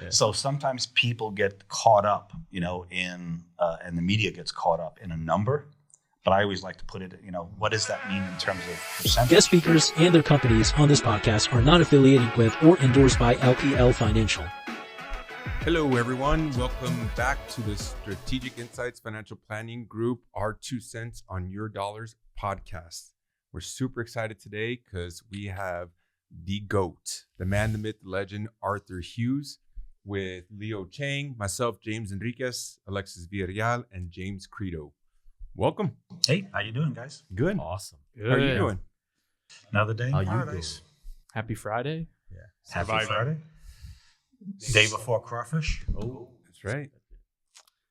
Yeah. So sometimes people get caught up, in and the media gets caught up in a number. But I always like to put it, what does that mean in terms of percentage? Guest speakers and their companies on this podcast are not affiliated with or endorsed by LPL Financial. Hello, everyone. Welcome back to the Strategic Insights Financial Planning Group, our 2 cents on your dollars podcast. We're super excited today because we have the GOAT, the man, the myth, the legend, Arthur Hughes, with Leo Chang, myself, James Enriquez, Alexis Villarreal, and James Credo. Welcome. Hey, how you doing, guys? Good. Awesome. How are you doing? Another day in How you paradise. Happy Friday. Yeah. Happy Friday. Day before crawfish. Oh, that's right.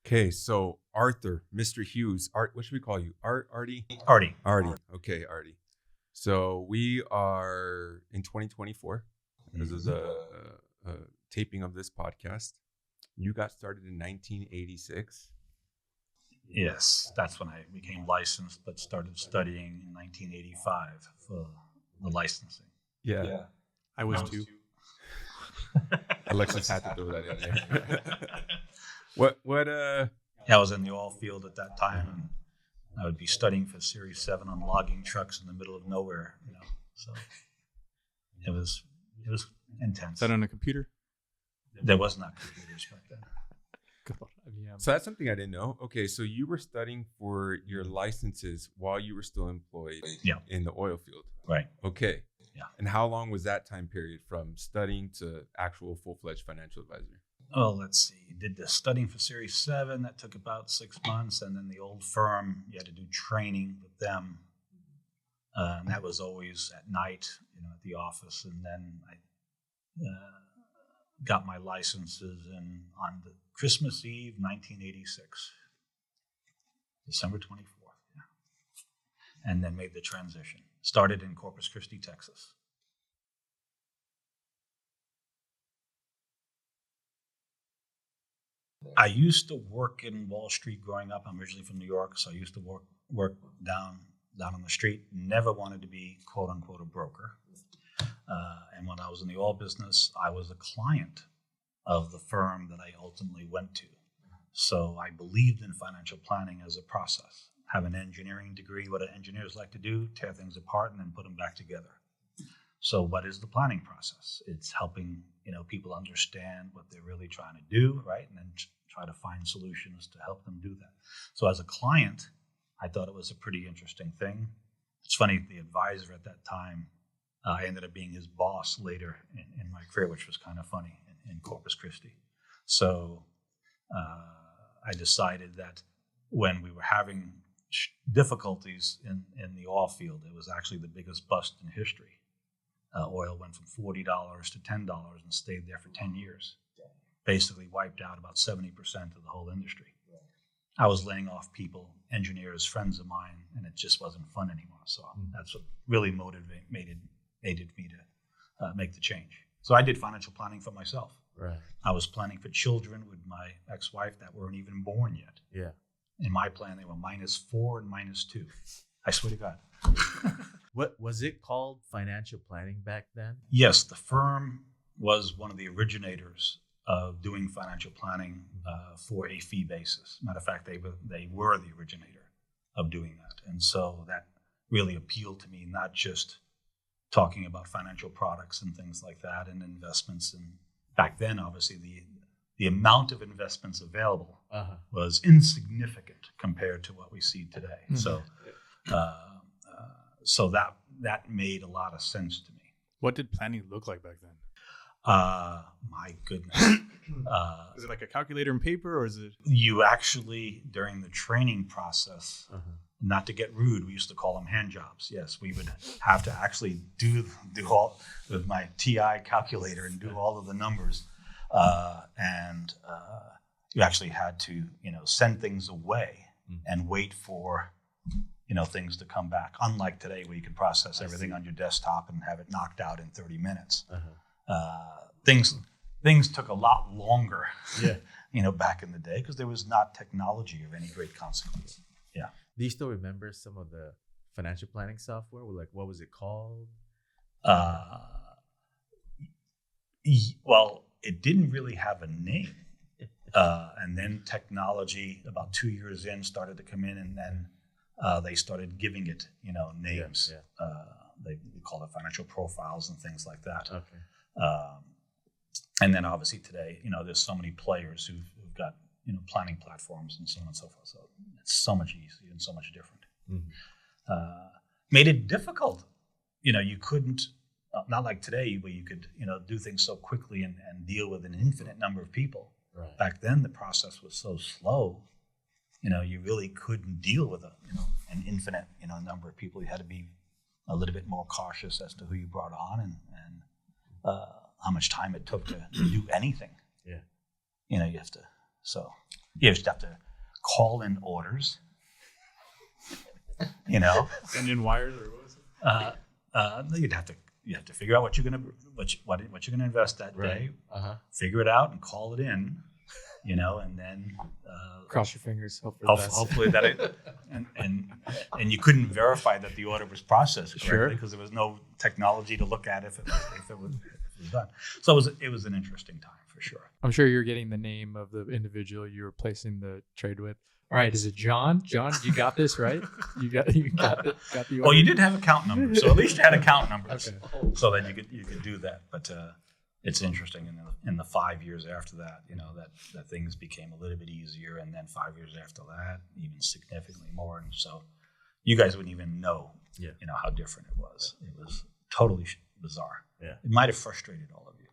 Okay, so Arthur, Mr. Hughes, what should we call you? Artie? Artie. Okay, Artie. So we are in 2024. This is a taping of this podcast. You got started in 1986. Yes, that's when I became licensed, but started studying in 1985 for the licensing. Yeah. I was too. Alexis had to throw that in there. What? Yeah, I was in the oil field at that time, and I would be studying for Series 7 on logging trucks in the middle of nowhere, So it was intense. Is that on a computer? There was not computers back then. God, yeah. So that's something I didn't know. Okay, so you were studying for your licenses while you were still employed in the oil field. Right. Okay. Yeah. And how long was that time period from studying to actual full-fledged financial advisor? Oh, let's see. Did the studying for Series 7. That took about 6 months. And then the old firm, you had to do training with them. And that was always at night, at the office. And then I got my licenses on the Christmas Eve, 1986. December 24th. Yeah. And then made the transition. Started in Corpus Christi, Texas. I used to work in Wall Street growing up. I'm originally from New York, so I used to work down on the street. Never wanted to be, quote unquote, a broker. And when I was in the oil business, I was a client of the firm that I ultimately went to. So I believed in financial planning as a process. Have an engineering degree, what engineers like to do, tear things apart and then put them back together. So what is the planning process? It's helping people understand what they're really trying to do, right? And then try to find solutions to help them do that. So as a client, I thought it was a pretty interesting thing. It's funny, the advisor at that time, I ended up being his boss later in my career, which was kind of funny in Corpus Christi. So I decided that when we were having difficulties in the oil field, it was actually the biggest bust in history. Oil went from $40 to $10 and stayed there for 10 years. Basically wiped out about 70% of the whole industry. I was laying off people, engineers, friends of mine, and it just wasn't fun anymore. So that's what really motivated me to make the change. So I did financial planning for myself. Right. I was planning for children with my ex-wife that weren't even born yet. Yeah. In my plan, they were -4 and -2. I swear to God. What was it called? Financial planning back then? Yes, the firm was one of the originators of doing financial planning for a fee basis. Matter of fact, they were the originator of doing that. And so that really appealed to me, not just talking about financial products and things like that and investments. And back then, obviously, the amount of investments available was insignificant compared to what we see today. So that made a lot of sense to me. What did planning look like back then? My goodness. Is it like a calculator and paper, or is it? You actually, during the training process, not to get rude, we used to call them hand jobs. Yes, we would have to actually do all with my TI calculator and do all of the numbers. And you actually had to, send things away and wait for, things to come back. Unlike today, where you can process everything on your desktop and have it knocked out in 30 minutes. Things took a lot longer, back in the day, because there was not technology of any great consequence. Yeah. Do you still remember some of the financial planning software? Like, what was it called? Well, it didn't really have a name. And then technology, about 2 years in, started to come in, and then they started giving it, names. Yeah. They call it financial profiles and things like that. Okay. And then obviously today, there's so many players who've got, planning platforms and so on and so forth. So it's so much easier and so much different. Mm-hmm. Made it difficult. You couldn't, not like today where you could, do things so quickly and deal with an infinite number of people. Right. Back then, the process was so slow. You really couldn't deal with an infinite, number of people. You had to be a little bit more cautious as to who you brought on and how much time it took to do anything. Yeah. You have to call in orders. Send in wires, or what was it? You have to figure out what you're gonna invest that day. Uh-huh. Figure it out and call it in. And then Cross your fingers. Hope for the best. hopefully that it, and you couldn't verify that the order was processed correctly because there was no technology to look at if it was done. So it was an interesting time for sure. I'm sure you're getting the name of the individual you were placing the trade with. All right, is it John? John, you got this right? You got the order. Well, you did have account numbers, so at least you had account numbers, Okay. so that you could do that. But it's interesting in the 5 years after that, that things became a little bit easier, and then 5 years after that, even significantly more. And so, you guys wouldn't even know, how different it was. It was totally bizarre. Yeah. It might have frustrated all of you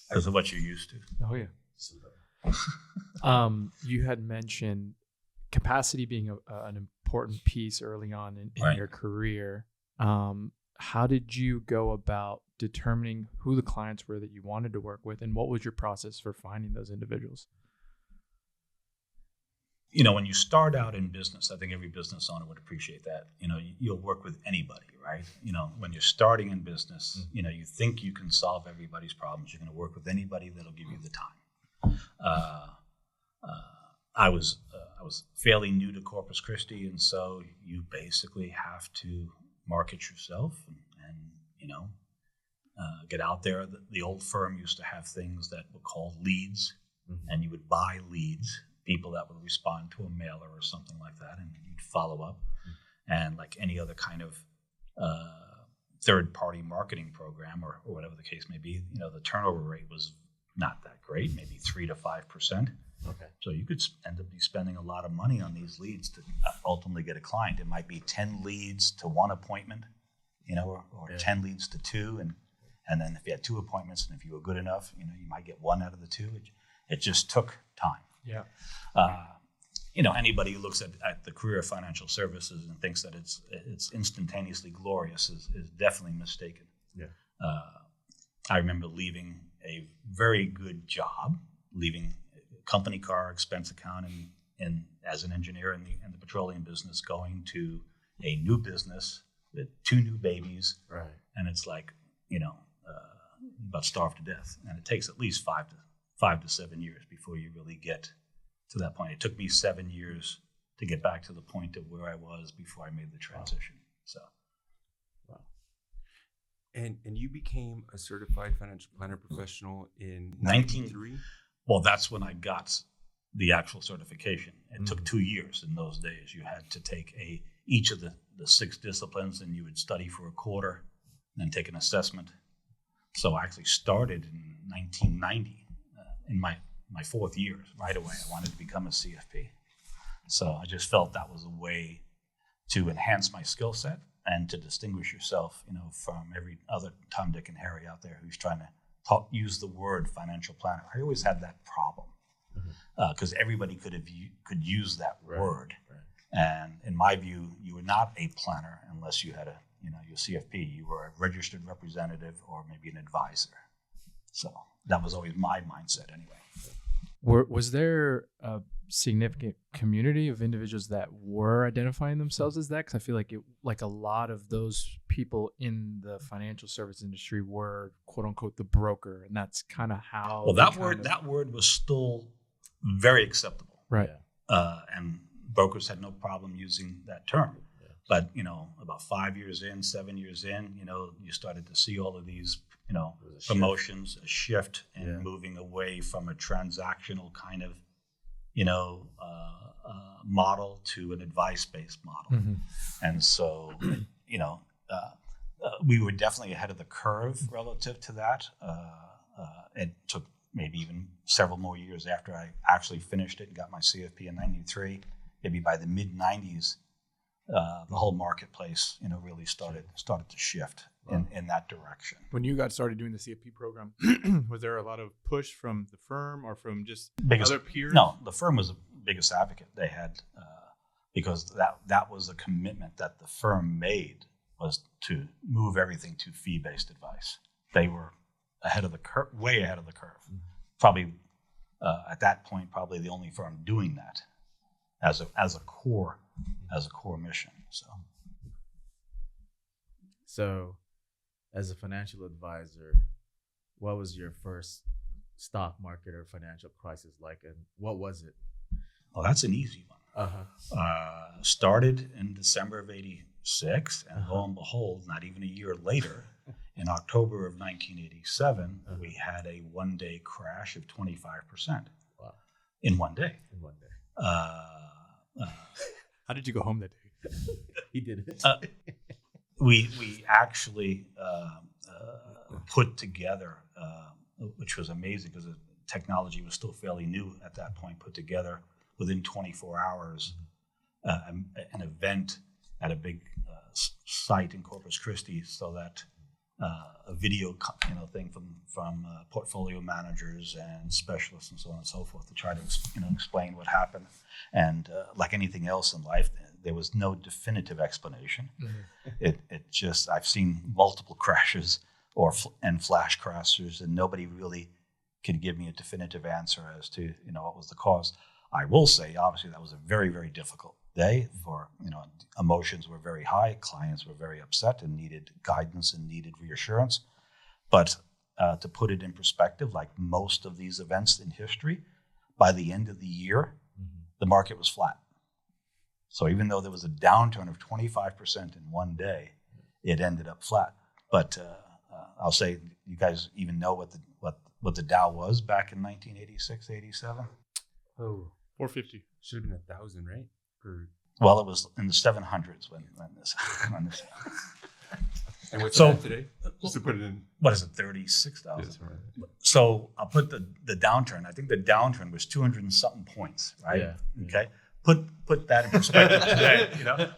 because of what you're used to. Oh yeah. You had mentioned capacity being an important piece early on in Right. your career. How did you go about determining who the clients were that you wanted to work with, and what was your process for finding those individuals? When you start out in business, I think every business owner would appreciate that. You'll work with anybody, right? When you're starting in business, you think you can solve everybody's problems. You're going to work with anybody that'll give you the time. I was fairly new to Corpus Christi, and so you basically have to market yourself and get out there. The old firm used to have things that were called leads, and you would buy leads, people that would respond to a mailer or something like that, and you'd follow up. And like any other kind of third-party marketing program or whatever the case may be, the turnover rate was not that great, maybe 3 to 5%. Okay. So you could end up spending a lot of money on these leads to ultimately get a client. It might be 10 leads to one appointment, or 10 leads to two, and then if you had 2 appointments, and if you were good enough, you might get 1 out of the 2. It just took time. Yeah. Anybody who looks at the career of financial services and thinks that it's instantaneously glorious is definitely mistaken. Yeah. I remember leaving a very good job, leaving a company car, expense account, and as an engineer in the petroleum business, going to a new business with 2 new babies. Right. And it's like, about starved to death. And it takes at least 5 to 7 years before you really get to that point. It took me 7 years to get back to the point of where I was before I made the transition. So. Wow. And you became a certified financial planner professional in 1993. Well, that's when I got the actual certification. It took 2 years in those days. You had to take each of the 6 disciplines, and you would study for a quarter, and then take an assessment. So I actually started in 1990, in my 4th year, right away. I wanted to become a CFP. So I just felt that was a way to enhance my skill set and to distinguish yourself, from every other Tom, Dick, and Harry out there who's trying to use the word financial planner. I always had that problem because everybody could use that word. Right. And in my view, you were not a planner unless you had your CFP. You were a registered representative or maybe an advisor. So that was always my mindset anyway. Was there a significant community of individuals that were identifying themselves as that? Because I feel like a lot of those people in the financial service industry were quote unquote the broker, and that's kind of how. Well, that word was still very acceptable, right? And brokers had no problem using that term. But about 5 years in, 7 years in, you started to see all of these was a shift. promotions, a shift in Yeah. moving away from a transactional kind of, model to an advice-based model. Mhm. And so, we were definitely ahead of the curve relative to that. It took maybe even several more years after I actually finished it and got my CFP in '93. Maybe by the mid '90s, the whole marketplace, really started to shift in that direction. When you got started doing the CFP program, was there a lot of push from the firm or from just other peers? No, the firm was the biggest advocate they had, because that was a commitment that the firm made, was to move everything to fee-based advice. They were ahead of the curve, way ahead of the curve. Probably at that point, probably the only firm doing that as a core mission. So, as a financial advisor, what was your first stock market or financial crisis like, and what was it? Well, that's an easy one. Started in December of '86, and lo and behold, not even a year later, in October of 1987, we had a one-day crash of 25%. Wow. In one day. In one day. How did you go home that day? He did it. We actually put together, which was amazing because the technology was still fairly new at that point, put together within 24 hours an event at a big site in Corpus Christi, so that a video thing from portfolio managers and specialists and so on and so forth to try to explain what happened. And like anything else in life, there was no definitive explanation. It just, I've seen multiple crashes and flash crashes, and nobody really can give me a definitive answer as to what was the cause. I will say, obviously, that was a very, very difficult day. For emotions were very high, clients were very upset and needed guidance and needed reassurance. But to put it in perspective, like most of these events in history, by the end of the year, the market was flat. So even though there was a downturn of 25% in one day, it ended up flat. But I'll say, you guys even know what the Dow was back in 1986, 87? Oh, 450. should have been 1,000, right? Well, it was in the 700s when this. And what's So- that today? Just to put it in. What is it, 36,000? Yes, right. So I'll put the downturn. I think the downturn was 200 and something points, right? Yeah. Okay. Put that in perspective today.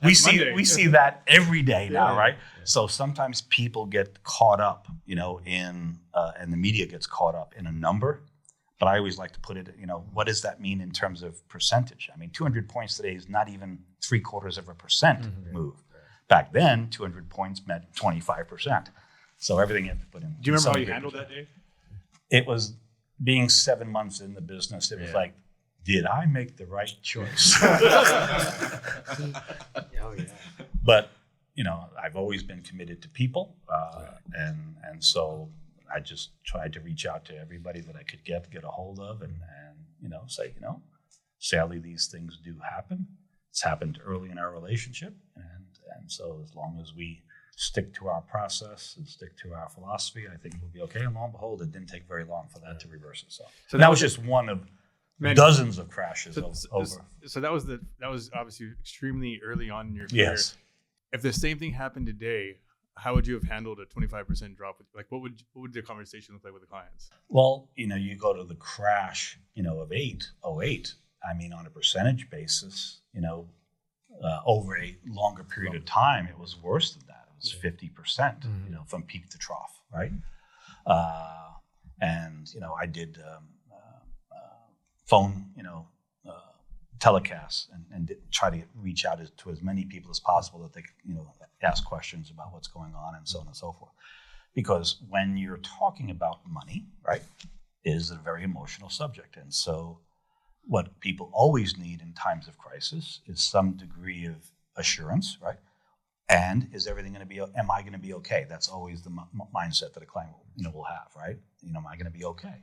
We Monday. see that every day now, Yeah. right? So sometimes people get caught up, in and the media gets caught up in a number. But I always like to put it, what does that mean in terms of percentage? I mean, 200 points today is not even 0.75% move. Back then, 200 points meant 25%. So everything you have to put in. Do you remember how you some handled big that day? It was being 7 months in the business. It was like, did I make the right choice? Oh yeah. But I've always been committed to people, and so I just tried to reach out to everybody that I could get a hold of, and say, sadly these things do happen. It's happened early in our relationship, and so as long as we stick to our process and stick to our philosophy, I think we'll be okay. And lo and behold, it didn't take very long for that to reverse itself. So that was just one of dozens of crashes over. So that was obviously extremely early on in your career. Yes. If the same thing happened today, how would you have handled a 25% drop? Like, what would the conversation look like with the clients? Well, you go to the crash, of 08. I mean, on a percentage basis, over a longer period of time, it was worse than that. It was 50%, from peak to trough, right? And I did phone, telecasts and try to reach out to as many people as possible that they could, ask questions about what's going on and so on and so forth. Because when you're talking about money, right, it is a very emotional subject. And so what people always need in times of crisis is some degree of assurance, right? And is everything going to be, am I going to be okay? That's always the mindset that a client will have, right? Am I going to be okay?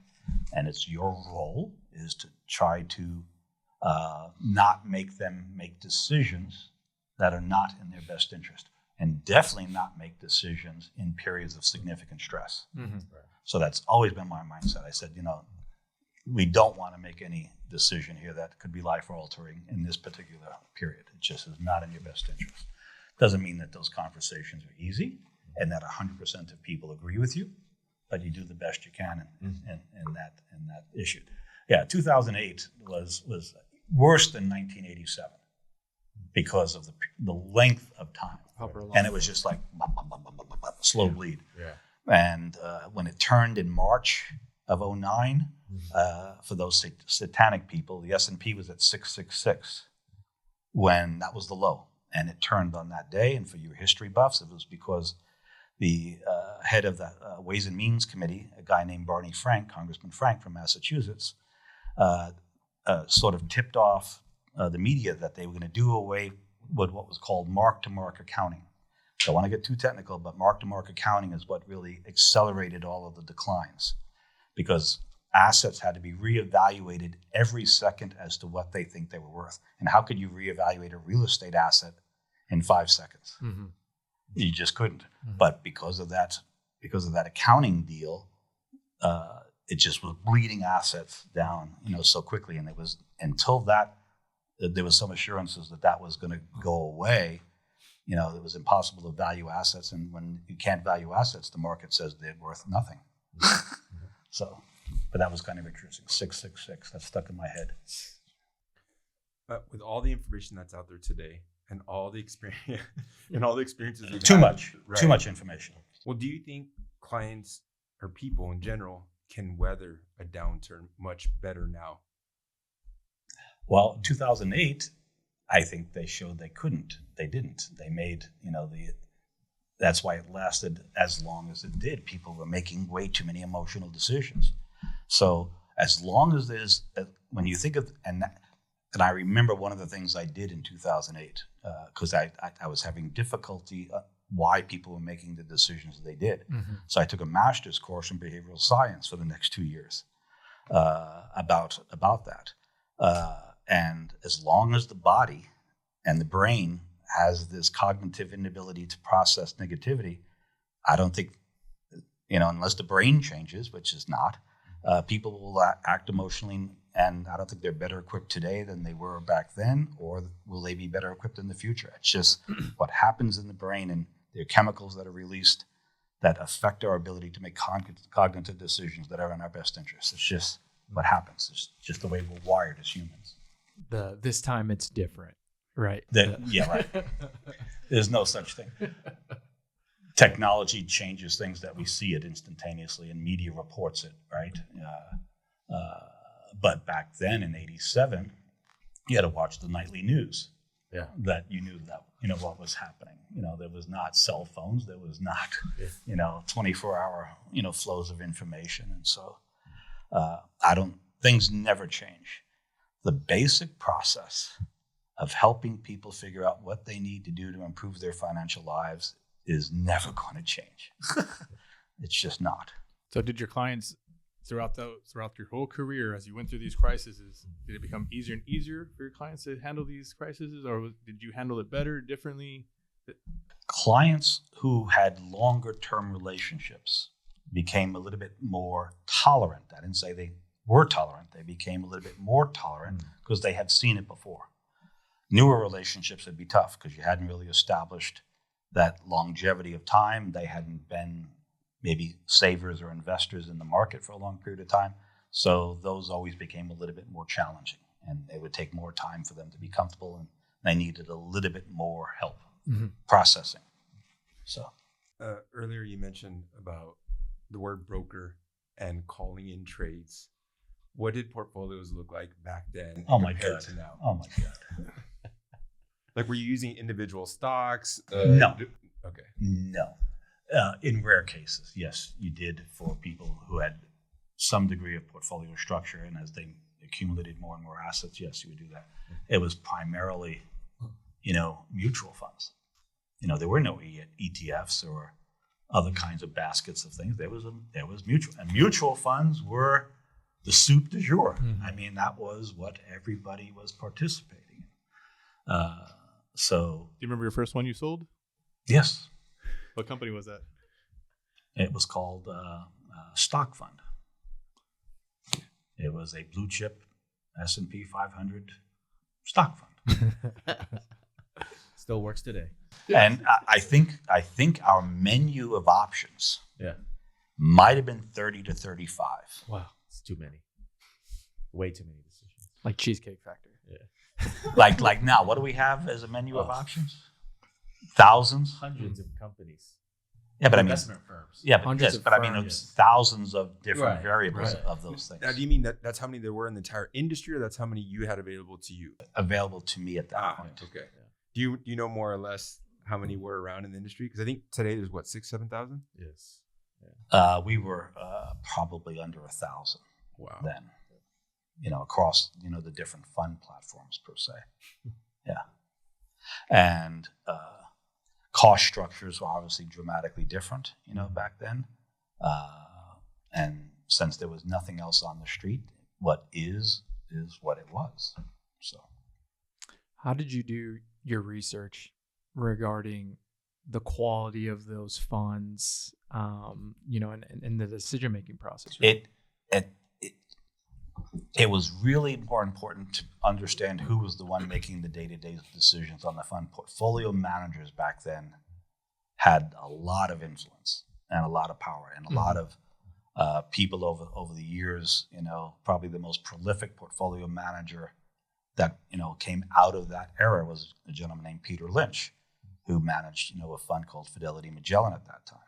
And it's your role is to try to not make them make decisions that are not in their best interest. and definitely not make decisions in periods of significant stress. Mm-hmm. So that's always been my mindset. I said, we don't want to make any decision here that could be life altering in this particular period. It just is not in your best interest. Doesn't mean that those conversations are easy and that 100% of people agree with you, but you do the best you can in that issue. Yeah, 2008 was worse than 1987 because of the length of time. And it was just like slow bleed. Yeah. And when it turned in March of 2009, for those satanic people, the S&P was at 666 when that was the low. And it turned on that day. And for your history buffs, it was because the head of the Ways and Means Committee, a guy named Barney Frank, Congressman Frank from Massachusetts, sort of tipped off the media that they were going to do away with what was called mark-to-market accounting. I don't want to get too technical, but mark-to-market accounting is what really accelerated all of the declines because assets had to be reevaluated every second as to what they think they were worth. And how could you reevaluate a real estate asset in 5 seconds? Mm-hmm. You just couldn't. Mm-hmm. But because of that accounting deal, it just was bleeding assets down, so quickly. And it was until that there was some assurances that was going to go away. It was impossible to value assets, and when you can't value assets, the market says they're worth nothing. So, but that was kind of interesting. 666, that stuck in my head. With all the information that's out there today, and all the experience, experiences, we've Too had, much information. Well, do you think clients or people in general can weather a downturn much better now? Well, 2008, I think they showed they couldn't. They didn't. They made, that's why it lasted as long as it did. People were making way too many emotional decisions. So as long as when you think of, and I remember one of the things I did in 2008, because I was having difficulty why people were making the decisions they did. Mm-hmm. So I took a master's course in behavioral science for the next 2 years about that. And as long as the body and the brain has this cognitive inability to process negativity, I don't think, unless the brain changes, which is not, people will act emotionally, and I don't think they're better equipped today than they were back then, or will they be better equipped in the future? It's just what happens in the brain, and there are chemicals that are released that affect our ability to make cognitive decisions that are in our best interest. It's just what happens. It's just the way we're wired as humans. This time it's different, right? Yeah, right. There's no such thing. Technology changes things that we see it instantaneously, and media reports it, right? But back then in '87, you had to watch the nightly news. Yeah. That you knew that what was happening. There was not cell phones. There was not 24-hour flows of information, and so things never change. The basic process of helping people figure out what they need to do to improve their financial lives is never going to change. It's just not. So did your clients throughout your whole career, as you went through these crises, did it become easier and easier for your clients to handle these crises, or did you handle it better, differently? Clients who had longer term relationships became a little bit more tolerant. I didn't say they were tolerant. They became a little bit more tolerant because they had seen it before. Newer relationships would be tough because you hadn't really established that longevity of time. They hadn't been maybe savers or investors in the market for a long period of time. So those always became a little bit more challenging, and it would take more time for them to be comfortable, and they needed a little bit more help processing. So earlier you mentioned about the word broker and calling in trades. What did portfolios look like back then compared to now? Oh my God. Like, were you using individual stocks? No. Okay. No. In rare cases, yes, you did for people who had some degree of portfolio structure, and as they accumulated more and more assets, yes, you would do that. It was primarily, mutual funds. There were no ETFs or other kinds of baskets of things. There was mutual, and mutual funds were the soup du jour. I mean, that was what everybody was participating in. Do you remember your first one you sold? Yes. What company was that? It was called Stock Fund. It was a blue chip S&P 500 stock fund. Still works today. And I think our menu of options Yeah. might have been 30 to 35. Wow. It's too many. Way too many decisions. Like Cheesecake Factory. Yeah. Like now, what do we have as a menu of options? Thousands. Hundreds of companies. Yeah, but I mean, investment firms. yeah, but Hundreds yes, of but I mean, firms. it's thousands of different Right, variables right. of those things Now, do you mean that's how many there were in the entire industry, or that's how many you had available to you? available to me at that point. Okay. Do you know more or less how many were around in the industry? Because I think today there's what 6,000-7,000. Yes. We were probably under 1,000 Wow. then, across the different fund platforms per se. Yeah, and cost structures were obviously dramatically different, back then. And since there was nothing else on the street, what is what it was. So, How did you do your research regarding the quality of those funds, and the decision-making process? Right? It was really more important to understand who was the one making the day-to-day decisions on the fund. Portfolio managers back then had a lot of influence and a lot of power, and a lot of people over the years. Probably the most prolific portfolio manager that came out of that era was a gentleman named Peter Lynch, who managed a fund called Fidelity Magellan at that time.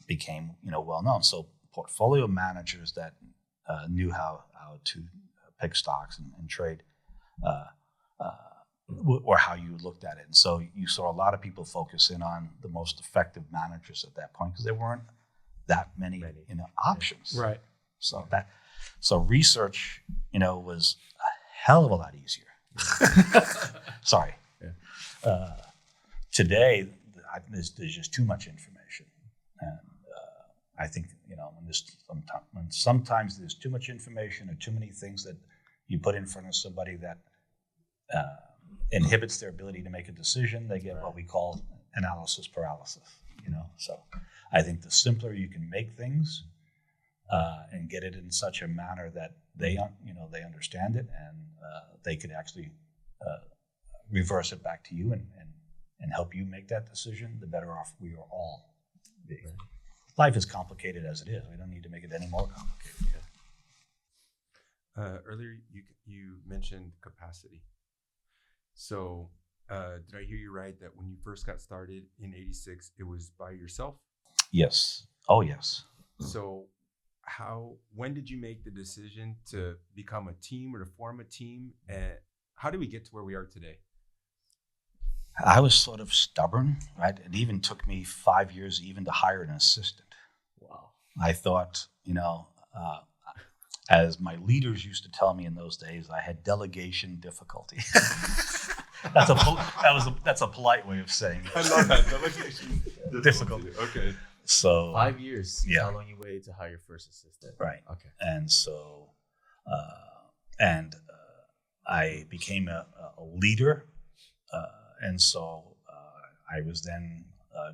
Became well known. So portfolio managers that knew how to pick stocks and trade, or how you looked at it. And so you saw a lot of people focus in on the most effective managers at that point, because there weren't that many options. Right. So research, was a hell of a lot easier. Sorry. Yeah. Today, there's just too much information, and I think when sometimes there's too much information or too many things that you put in front of somebody that inhibits their ability to make a decision, they get what we call analysis paralysis. So I think the simpler you can make things and get it in such a manner that they understand it, and they could actually reverse it back to you and help you make that decision, the better off we are all being. Right. Life is complicated as it is. We don't need to make it any more complicated. Earlier, you mentioned capacity. So did I hear you right that when you first got started in '86, it was by yourself? Yes. Oh, yes. So when did you make the decision to become a team or to form a team? And how did we get to where we are today? I was sort of stubborn, right? It even took me 5 years even to hire an assistant. Wow. I thought, as my leaders used to tell me in those days, I had delegation difficulty. That's a polite way of saying it. I love that, delegation difficulty. Okay. So 5 years. Yeah. How long you waited to hire your first assistant? Right. Okay. And so, I became a leader, and so I was then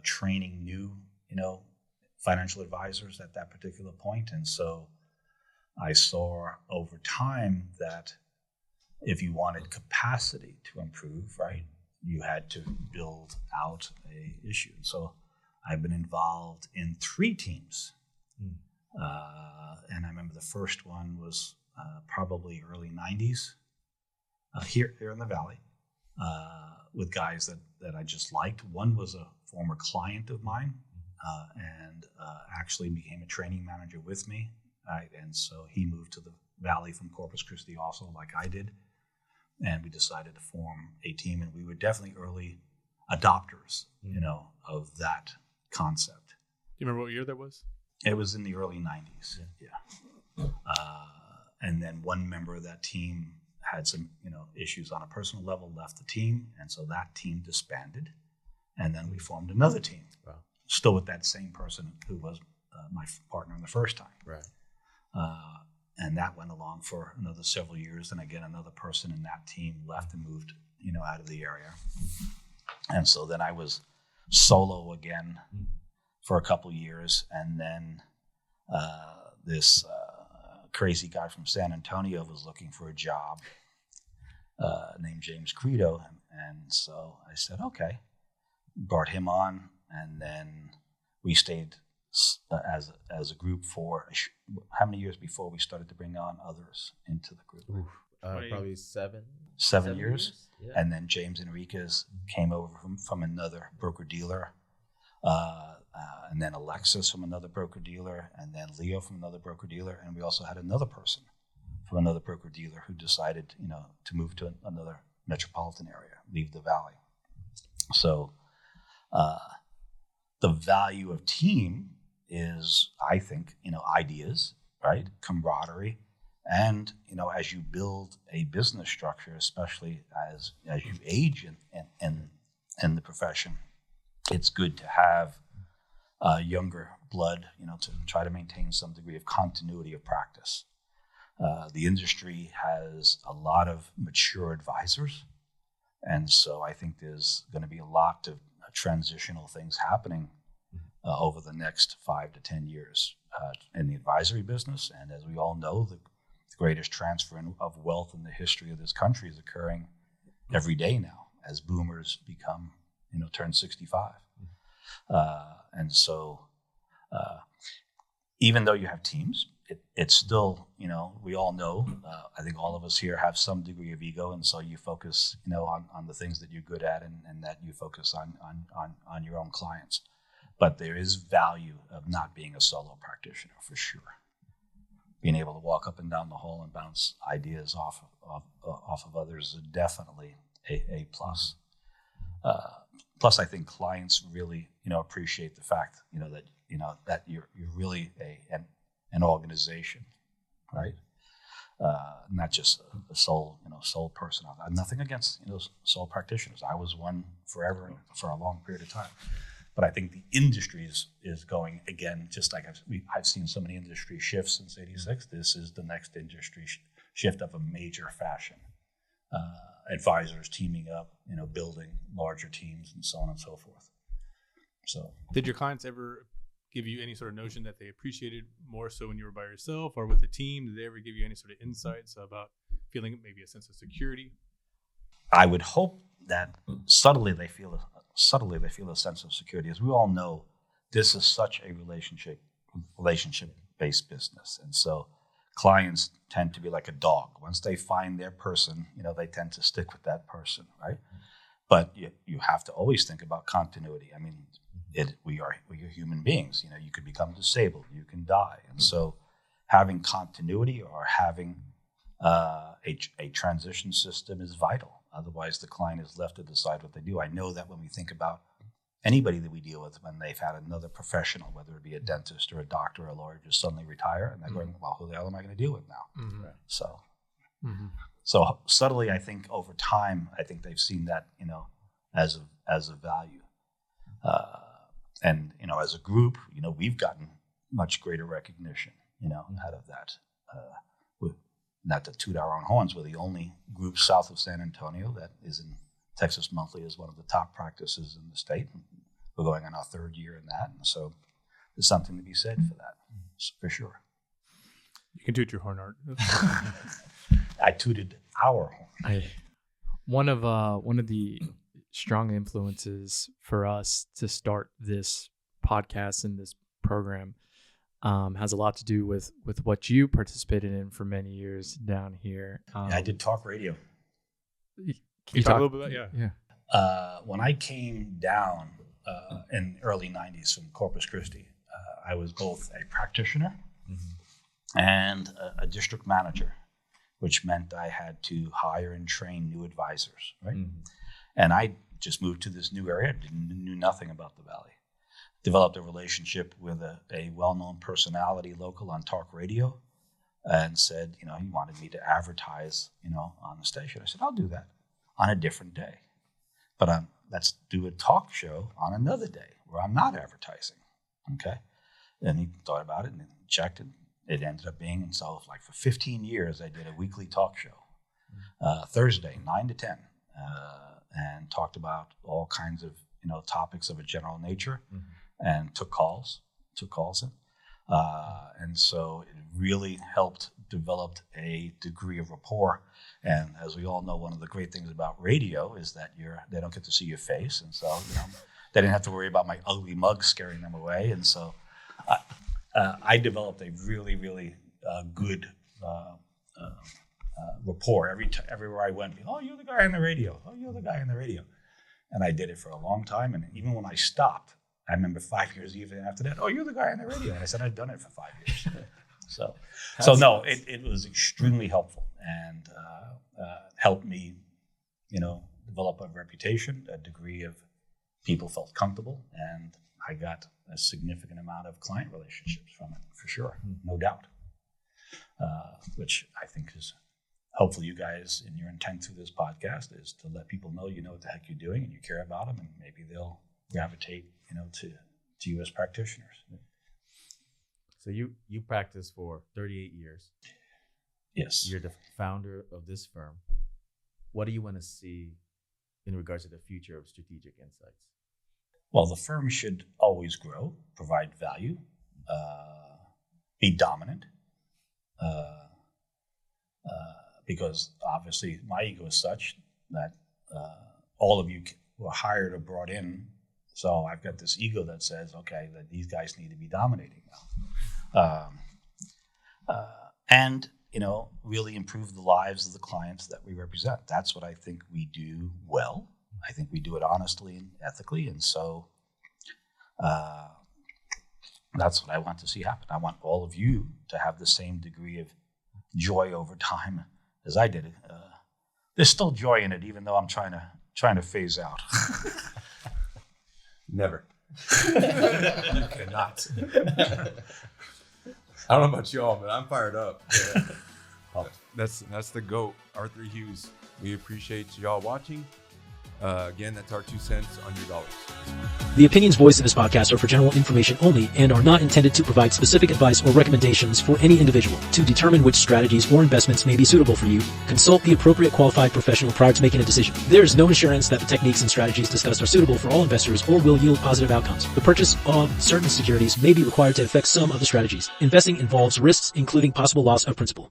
training new, financial advisors at that particular point. And so I saw over time that if you wanted capacity to improve, right, you had to build out a issue. So I've been involved in 3 teams. And I remember the first one was probably early 90s here in the Valley, with guys that I just liked. One was a former client of mine, and actually became a training manager with me. Right? And so he moved to the Valley from Corpus Christi also, like I did. And we decided to form a team, and we were definitely early adopters, of that concept. Do you remember what year that was? It was in the early 90s. Yeah. And then one member of that team had some, issues on a personal level, left the team, and so that team disbanded. And then we formed another team, still with that same person who was my partner in the first time. Right. And that went along for another several years. And again, another person in that team left and moved, out of the area. And so then I was solo again for a couple years, and then this crazy guy from San Antonio was looking for a job named James Credo, and so I said, okay, brought him on, and then we stayed as a group for how many years before we started to bring on others into the group? Probably 7 years. Yeah. And then James Enriquez came over from another broker-dealer, and then Alexis from another broker-dealer, and then Leo from another broker-dealer, and we also had another person from another broker-dealer who decided, to move to another metropolitan area, leave the Valley. So the value of team is, I think, ideas, right? Camaraderie. And, as you build a business structure, especially as you age in the profession, it's good to have younger blood, to try to maintain some degree of continuity of practice. The industry has a lot of mature advisors. And so I think there's going to be a lot of transitional things happening over the next 5 to 10 years in the advisory business. And as we all know, the greatest transfer of wealth in the history of this country is occurring every day now as boomers become, turn 65. And so even though you have teams, it's still, we all know, I think all of us here have some degree of ego. And so you focus, on the things that you're good at and that you focus on your own clients. But there is value of not being a solo practitioner for sure. Being able to walk up and down the hall and bounce ideas off of others is definitely a plus. Plus, I think clients really, appreciate the fact, that you're really an organization, right? Not just a sole person. I have nothing against sole practitioners. I was one forever and for a long period of time. But I think the industry is going, again, just like I've seen so many industry shifts since '86. This is the next industry shift of a major fashion. Advisors teaming up, building larger teams and so on and so forth. So, did your clients ever give you any sort of notion that they appreciated more so when you were by yourself or with the team? Did they ever give you any sort of insights about feeling maybe a sense of security? I would hope that subtly they feel a sense of security. As we all know, this is such a relationship-based business. And so clients tend to be like a dog. Once they find their person, they tend to stick with that person, right? But you have to always think about continuity. I mean, we are human beings. You could become disabled, you can die. And so having continuity or having a transition system is vital. Otherwise, the client is left to decide what they do. I know that when we think about anybody that we deal with, when they've had another professional, whether it be a dentist or a doctor or a lawyer, just suddenly retire, and they're going, well, who the hell am I going to deal with now? Mm-hmm. So, Mm-hmm. so subtly, I think over time, I think they've seen that, as a value. And, as a group, we've gotten much greater recognition, out of that. Not to toot our own horns, we're the only group south of San Antonio that is in Texas Monthly as one of the top practices in the state. We're going on our 3rd year in that, and so there's something to be said for that, for sure. You can toot your horn, Art. I tooted our horn. One of the strong influences for us to start this podcast and this program has a lot to do with what you participated in for many years down here. I did talk radio. Can you talk a little bit about Yeah. When I came down in the early 90s from Corpus Christi, I was both a practitioner and a district manager, which meant I had to hire and train new advisors, right? And I just moved to this new area, knew nothing about the Valley. Developed a relationship with a well-known personality local on talk radio, and said, he wanted me to advertise, on the station. I said, I'll do that on a different day. But let's do a talk show on another day where I'm not advertising, okay? And he thought about it and checked it. It ended up being, and so like for 15 years, I did a weekly talk show, Thursday, 9 to 10. and talked about all kinds of topics of a general nature, and took calls in. And so it really helped develop a degree of rapport. And as we all know, one of the great things about radio is that they don't get to see your face. And so, they didn't have to worry about my ugly mug scaring them away. And so I developed a really, really good rapport. Everywhere I went, oh, you're the guy on the radio. Oh, you're the guy on the radio. And I did it for a long time. And even when I stopped, I remember 5 years even after that, oh, you're the guy on the radio. And I said, I'd done it for 5 years. So no, it was extremely helpful and helped me, develop a reputation, a degree of people felt comfortable, and I got a significant amount of client relationships from it, for sure, no doubt, which I think is hopefully you guys, in your intent through this podcast, is to let people know you know what the heck you're doing and you care about them, and maybe they'll gravitate, to you as practitioners. So you practiced for 38 years. Yes. You're the founder of this firm. What do you want to see in regards to the future of Strategic Insights? Well, the firm should always grow, provide value, be dominant, because obviously my ego is such that all of you were hired or brought in. So I've got this ego that says, okay, that these guys need to be dominating now. And, really improve the lives of the clients that we represent. That's what I think we do well. I think we do it honestly and ethically. And so that's what I want to see happen. I want all of you to have the same degree of joy over time as I did. There's still joy in it, even though I'm trying to phase out. Never. You cannot. I don't know about y'all, but I'm fired up. Yeah. That's the GOAT, Arthur Hughes. We appreciate y'all watching. Again, that's our 2 cents on your dollars. The opinions voiced in this podcast are for general information only and are not intended to provide specific advice or recommendations for any individual. To determine which strategies or investments may be suitable for you, consult the appropriate qualified professional prior to making a decision. There is no assurance that the techniques and strategies discussed are suitable for all investors or will yield positive outcomes. The purchase of certain securities may be required to affect some of the strategies. Investing involves risks, including possible loss of principal.